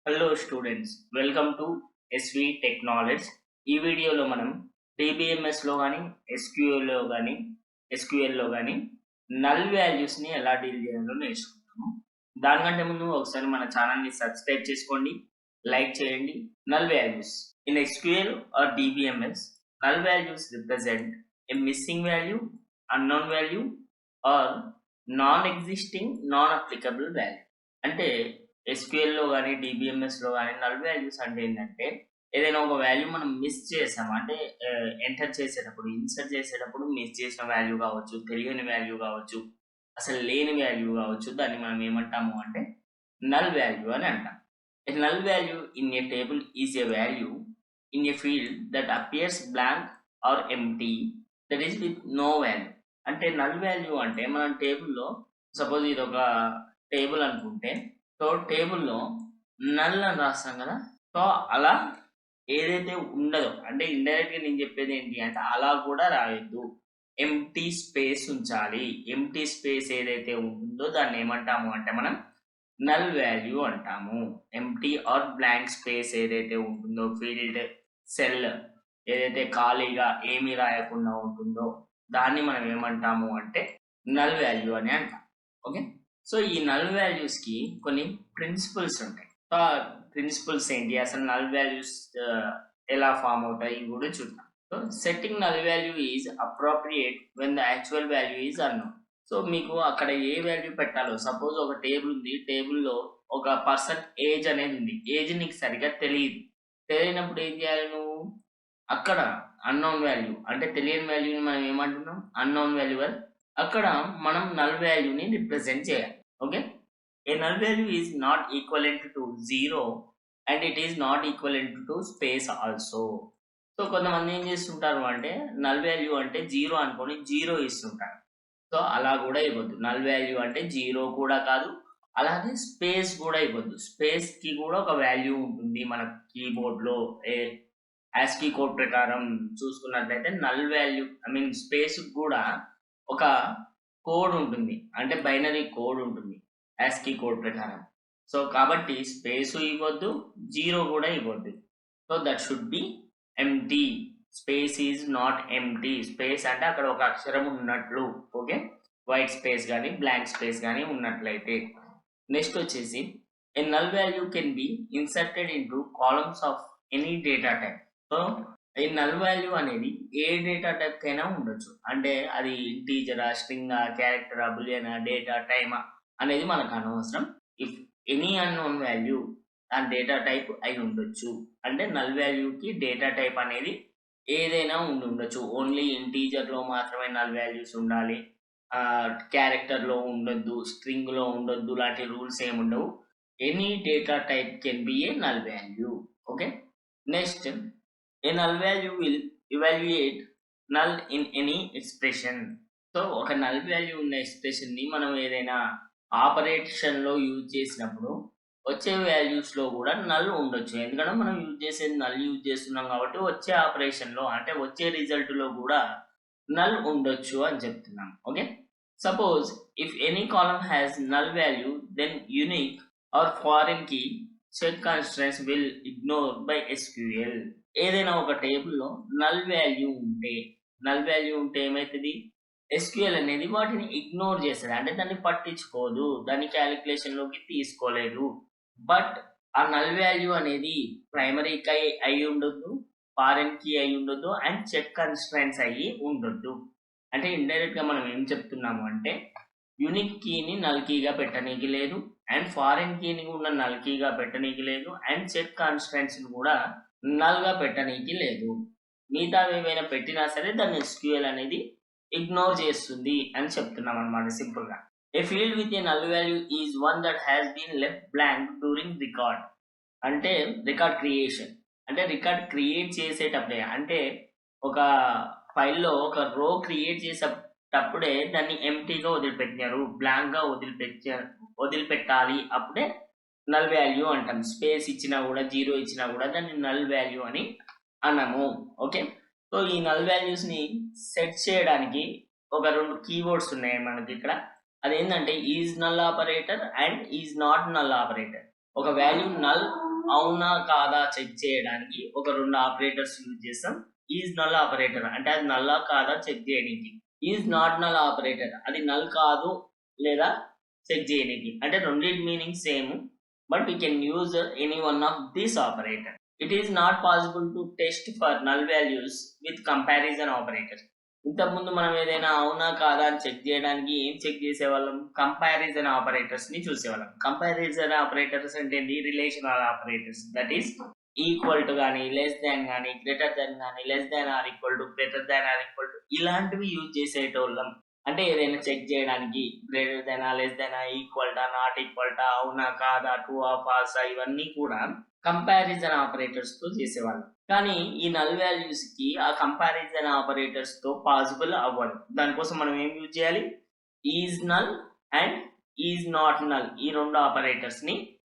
Hello students, welcome to SV technology. ఈ వీడియోలో మనం DBMSలో కానీ ఎస్క్యూఎల్లో కానీ నల్ వాల్యూస్ని ఎలా డీల్ చేయాలో నేర్చుకుంటాము. దానికంటే ముందు ఒకసారి మన ఛానల్ని సబ్స్క్రైబ్ చేసుకోండి, లైక్ చేయండి. Null values in SQL or DBMS, null values represent a missing value, unknown value or non existing, non applicable value. అంటే ఎస్క్యూఎల్లో కానీ DBMSలో కానీ నల్ వాల్యూస్ అంటే ఏంటంటే ఏదైనా ఒక వాల్యూ మనం మిస్ చేసాము అంటే ఎంటర్ చేసేటప్పుడు, ఇన్సర్ట్ చేసేటప్పుడు మిస్ చేసిన వాల్యూ కావచ్చు, తెలియని వాల్యూ కావచ్చు, అసలు లేని వాల్యూ కావచ్చు. దాన్ని మనం ఏమంటాము అంటే నల్ వాల్యూ అని అంటాం. A null value in a table is a value in a field that appears blank or empty, that is with no value. అంటే నల్ వాల్యూ అంటే మనం టేబుల్లో, సపోజ్ ఇది ఒక టేబుల్ అనుకుంటే, సో టేబుల్లో నల్ అని రాస్తాం కదా. సో అలా ఏదైతే ఉండదో, అంటే ఇండైరెక్ట్ గా నేను చెప్పేది ఏంటి అంటే అలా కూడా రాయొద్దు, ఎంటీ స్పేస్ ఉంచాలి. ఎంటీ స్పేస్ ఏదైతే ఉంటుందో దాన్ని ఏమంటాము అంటే మనం నల్ వాల్యూ అంటాము. ఎంటీ ఆర్ బ్లాంక్ స్పేస్ ఏదైతే ఉంటుందో, ఫీల్డ్ సెల్ ఏదైతే ఖాళీగా ఏమీ రాయకుండా ఉంటుందో దాన్ని మనం ఏమంటాము అంటే నల్ వాల్యూ అని అంటాం. ఓకే, సో ఈ నల్ వాల్యూస్ కి కొన్ని ప్రిన్సిపల్స్ ఉంటాయి. సో ఆ ప్రిన్సిపల్స్ ఏంటి, అసలు నల్ వాల్యూస్ ఎలా ఫామ్ అవుతాయి కూడా చూద్దాం. So setting null value is appropriate when the actual value is unknown. So మీకు అక్కడ ఏ వాల్యూ పెట్టాలో, సపోజ్ ఒక టేబుల్ ఉంది, టేబుల్లో ఒక పర్సన్ ఏజ్ అనేది ఉంది, ఏజ్ నీకు సరిగా తెలియనప్పుడు ఏం చేయాలి నువ్వు? అక్కడ అన్నోన్ వాల్యూ అంటే తెలియని వాల్యూని మనం ఏమంటున్నాం? Unknown value. అక్కడ మనం నల్ వాల్యూని రిప్రజెంట్ చేయాలి. Okay, a null value is not equivalent to 0 and it is not equivalent to space also. So కొంతమంది ఏం చేస్తుంటారు అంటే నల్ వాల్యూ అంటే 0 అనుకొని 0 ఇస్తుంటారు. సో అలా కూడా ఇవ్వద్దు. నల్ వాల్యూ అంటే 0 కూడా కాదు, అలాగే స్పేస్ కూడా ఇవ్వద్దు. స్పేస్ కి కూడా ఒక వాల్యూ ఉంటుంది. మన కీబోర్డ్లో ASCII కోడ్ ప్రకారం చూసుకున్నట్లయితే నల్ వాల్యూ స్పేస్ కూడా ఒక కోడ్ ఉంటుంది, అంటే బైనరీ కోడ్ ఉంటుంది ASCII కోడ్ ప్రకారం. సో కాబట్టి స్పేస్ ఇవ్వద్దు, 0 కూడా ఇవ్వద్దు. So that should be empty. Space is not empty. Space అంటే అక్కడ ఒక అక్షరం ఉన్నట్లు. ఓకే, వైట్ స్పేస్ కానీ బ్లాంక్ స్పేస్ కానీ ఉన్నట్లయితే. నెక్స్ట్ వచ్చేసి a null value can be inserted into columns of any data type. So ఈ నల్ వాల్యూ అనేది ఏ డేటా టైప్ కైనా ఉండొచ్చు. అంటే అది ఇంటీజరా, స్ట్రింగా, క్యారెక్టరా, బులియనా, డేటా టైమా అనేది మనకు అనవసరం. ఇఫ్ ఎనీ అన్నోన్ వాల్యూ ఆ డేటా టైప్ అయి ఉండొచ్చు. అంటే నల్ వాల్యూకి డేటా టైప్ అనేది ఏదైనా ఉండొచ్చు. ఓన్లీ ఇంటీజర్లో మాత్రమే నల్ వాల్యూస్ ఉండాలి, క్యారెక్టర్లో ఉండొద్దు, స్ట్రింగ్లో ఉండొద్దు, లాంటి రూల్స్ ఏమి ఉండవు. Any data type can be A null value. Okay, next A null value will evaluate null in any expression. So ఒక నల్ వాల్యూ ఉన్న ఎక్స్ప్రెషన్ని మనం ఏదైనా ఆపరేషన్లో యూజ్ చేసినప్పుడు వచ్చే వాల్యూస్లో కూడా నల్ ఉండొచ్చు. ఎందుకంటే మనం నల్ యూజ్ చేస్తున్నాం కాబట్టి వచ్చే ఆపరేషన్లో అంటే వచ్చే రిజల్ట్లో కూడా నల్ ఉండొచ్చు అని చెప్తున్నాం. Okay, suppose if any column has null value then unique or foreign key check constraints will ignore by SQL. ఏదైనా ఒక టేబుల్లో నల్ వాల్యూ ఉంటే ఏమవుతుంది? SQL అనేది వాటిని ఇగ్నోర్ చేస్తుంది, అంటే దాన్ని పట్టించుకోదు, దాన్ని క్యాలిక్యులేషన్లోకి తీసుకోలేదు. బట్ ఆ నల్ వాల్యూ అనేది ప్రైమరీ కీ అయి ఉండొద్దు, ఫారెన్ కీ అయి ఉండొద్దు, అండ్ చెక్ కన్స్ట్రెంట్స్ అయ్యి ఉండొద్దు. అంటే ఇండైరెక్ట్ గా మనం ఏం చెప్తున్నాము అంటే యూనిక్ కీని నల్ కీగా పెట్టనీకి లేదు, అండ్ ఫారెన్ కీని కూడా నల్ కీగా పెట్టనీకి లేదు, అండ్ చెక్ కాన్స్టెంట్స్ కూడా నల్ గా పెట్టనీకి లేదు. మిగతా ఏమైనా పెట్టినా సరే దాన్ని SQL అనేది ఇగ్నోర్ చేస్తుంది అని చెప్తున్నాం అనమాట సింపుల్ గా. A field with a null value is one that has been left blank during record. అంటే రికార్డ్ క్రియేషన్, అంటే రికార్డ్ క్రియేట్ చేసేటప్పుడే, అంటే ఒక ఫైల్లో ఒక రో క్రియేట్ చేసేటప్పుడే దాన్ని ఎంటీగా వదిలిపెట్టారు, బ్లాంక్ గా వదిలిపెట్టాలి, అప్పుడే నల్ వాల్యూ అంటాం. స్పేస్ ఇచ్చినా కూడా, 0 ఇచ్చినా కూడా దాన్ని నల్ వాల్యూ అని అన్నాము. ఓకే, సో ఈ నల్ వాల్యూస్ ని సెట్ చేయడానికి ఒక 2 కీవర్డ్స్ ఉన్నాయి మనకి ఇక్కడ. అదేంటంటే is null operator and is not null operator. ఒక వాల్యూ నల్ అవునా కాదా చెక్ చేయడానికి ఒక రెండు ఆపరేటర్స్ యూజ్ చేస్తాం. ఈజ్ నల్ ఆపరేటర్ అంటే అది నల్లా కాదా చెక్ చేయడానికి, ఈజ్ నాట్ నల్ ఆపరేటర్ అది నల్ కాదు లేదా చెక్ చేయడానికి. అంటే రెండింటి meaning same, but we can use any one of these operator. It is not possible to test for null values with comparison operator. ఇంతకుముందు మనం ఏదైనా అవునా కాదా అని చెక్ చేయడానికి ఏం చెక్ చేసేవాళ్ళం, కంపారిజన్ ఆపరేటర్స్ ని చూసేవాళ్ళం. కంపారిజన్ ఆపరేటర్స్ అంటే relational operators, that is equal to కానీ, లెస్ దాన్ కానీ, గ్రేటర్ దాన్ కానీ, less than or equal to, greater than or equal to ఇలాంటివి యూజ్ చేసేటోళ్ళం. అంటే ఏదైనా చెక్ చేయడానికి greater than less than equal డా నాట్ ఈక్వల్ డా అవునా కాదా ట్రూ ఆ ఫాల్స్ ఇవన్నీ కూడా కంపారిజన్ ఆపరేటర్స్ తో చేసేవాళ్ళు. కానీ ఈ నల్ వాల్యూస్ కి ఆ కంపారిజన్ ఆపరేటర్స్ తో పాసిబుల్ అవ్వదు. దానికోసం మనం ఏం యూజ్ చేయాలి, is null and is not null ఈ రెండు ఆపరేటర్స్ ని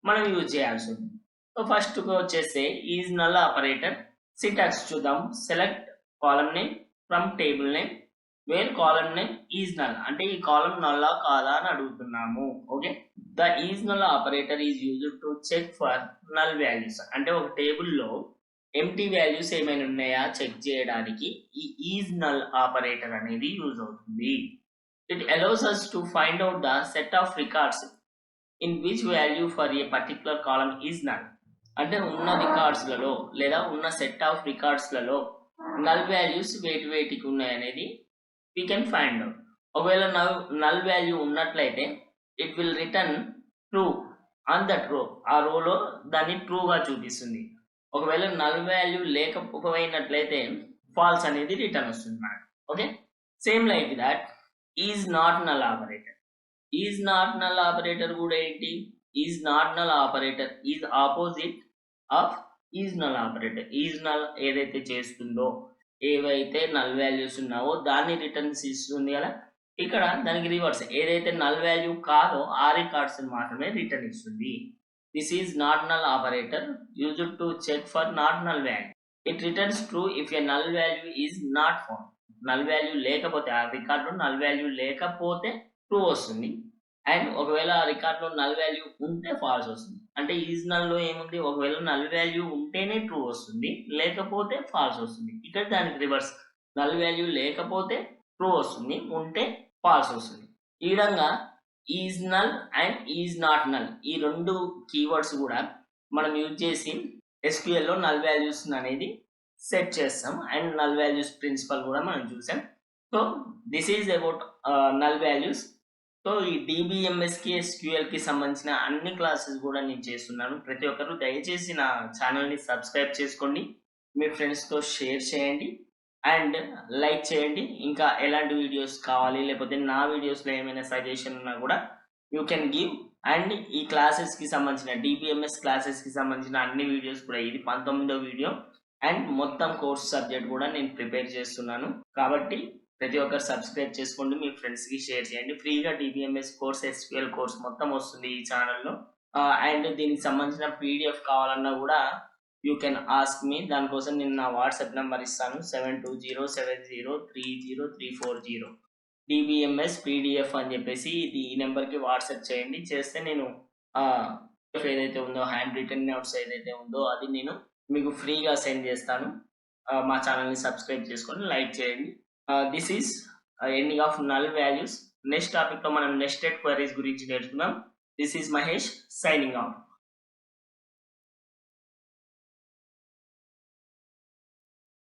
మనం యూజ్ చేయాల్సి ఉంది. సో ఫస్ట్ వచ్చేస్తే ఈజ్ నల్ ఆపరేటర్ సింటాక్స్ చూద్దాం. Select column name from table name where column name is null, అంటే ఈ కాలమ్ నల్లా కాదా అని అడుగుతున్నాము. Okay, the is null operator is used to check for null values, అంటే ఒక టేబుల్లో ఎంటీ వాల్యూస్ ఏమైనా ఉన్నాయా చెక్ చేయడానికి ఈ ఈజ్ నల్ ఆపరేటర్ అనేది యూజ్ అవుతుంది. It allows us to find out the set of records in which value for a particular column is null. అంటే ఉన్న రికార్డ్స్లలో లేదా ఉన్న సెట్ ఆఫ్ రికార్డ్స్లలో నల్ వాల్యూస్ వేటికి ఉన్నాయి అనేది we can find out. ఒకవేళ null value ఉన్నట్లయితే it will return true on that రో, ఆ రోలో దాన్ని ట్రూగా చూపిస్తుంది. ఒకవేళ నల్ వాల్యూ లేకపోయినట్లయితే ఫాల్స్ అనేది రిటర్న్ వస్తుంది మనకు. Okay, same like that is not null operator. Is not null operator కూడా ఏంటి, is not null operator is opposite of is null operator. Is null ఏదైతే చేస్తుందో, ఏవైతే నల్ వాల్యూస్ ఉన్నావో దాన్ని రిటర్న్స్ ఇస్తుంది కదా, ఇక్కడ దానికి రివర్స్ ఏదైతే నల్ వాల్యూ కాదో ఆ రికార్డ్స్ మాత్రమే రిటర్న్ ఇస్తుంది. This is not null operator used to check for not null value. It returns true if a null value is not found. Null value లేకపోతే, ఆ రికార్డులో నల్ వాల్యూ లేకపోతే true వస్తుంది, and ఒకవేళ ఆ రికార్డులో నల్ వాల్యూ ఉంటే ఫాల్స్ వస్తుంది. అంటే ఈజ్ నల్ లో ఏముంది, ఒకవేళ నల్ వాల్యూ ఉంటేనే ట్రూ వస్తుంది, లేకపోతే ఫాల్స్ వస్తుంది. ఇక్కడ దానికి రివర్స్, నల్ వాల్యూ లేకపోతే ట్రూ వస్తుంది, ఉంటే ఫాల్స్ వస్తుంది. ఈ విధంగా is null and is not null ఈ రెండు కీవర్డ్స్ కూడా మనం యూజ్ చేసి SQL లో నల్ వాల్యూస్ అనేది సెట్ చేస్తాం, అండ్ నల్ వాల్యూస్ ప్రిన్సిపల్ కూడా మనం చూసాం. So this is about null values. So ఈ DBMS కి SQL కి సంబంధించిన అన్ని క్లాసెస్ కూడా నేను చేస్తున్నాను. ప్రతి ఒక్కరు దయచేసి నా ఛానల్ని సబ్స్క్రైబ్ చేసుకోండి, మీ ఫ్రెండ్స్తో షేర్ చేయండి అండ్ లైక్ చేయండి. ఇంకా ఎలాంటి వీడియోస్ కావాలి, లేకపోతే నా వీడియోస్లో ఏమైనా సజెషన్ ఉన్నా కూడా యూ కెన్ గివ్. అండ్ ఈ క్లాసెస్కి సంబంధించిన DBMS క్లాసెస్కి సంబంధించిన అన్ని వీడియోస్ కూడా, ఇది 19వ వీడియో అండ్ మొత్తం కోర్స్ సబ్జెక్ట్ కూడా నేను ప్రిపేర్ చేస్తున్నాను. కాబట్టి ప్రతి ఒక్కరు సబ్స్క్రైబ్ చేసుకోండి, మీ ఫ్రెండ్స్కి షేర్ చేయండి. ఫ్రీగా DBMS కోర్స్, SQL కోర్స్ మొత్తం వస్తుంది ఈ ఛానల్లో. అండ్ దీనికి సంబంధించిన PDF కావాలన్నా కూడా యూ కెన్ ఆస్క్ మీ. దానికోసం నేను నా వాట్సాప్ నెంబర్ ఇస్తాను, 7207030340. DBMS PDF అని చెప్పేసి ఈ నెంబర్కి వాట్సాప్ చేయండి. చేస్తే నేను ఏదైతే ఉందో హ్యాండ్ రిటన్ నోట్స్ ఏదైతే ఉందో అది నేను మీకు ఫ్రీగా సెండ్ చేస్తాను. మా ఛానల్ని సబ్స్క్రైబ్ చేసుకొని లైక్ చేయండి. This is ending of null values. Next టాపిక్లో మనం నెస్టెడ్ క్వరీస్ గురించి నేర్చుకుందాం. This is Mahesh signing off.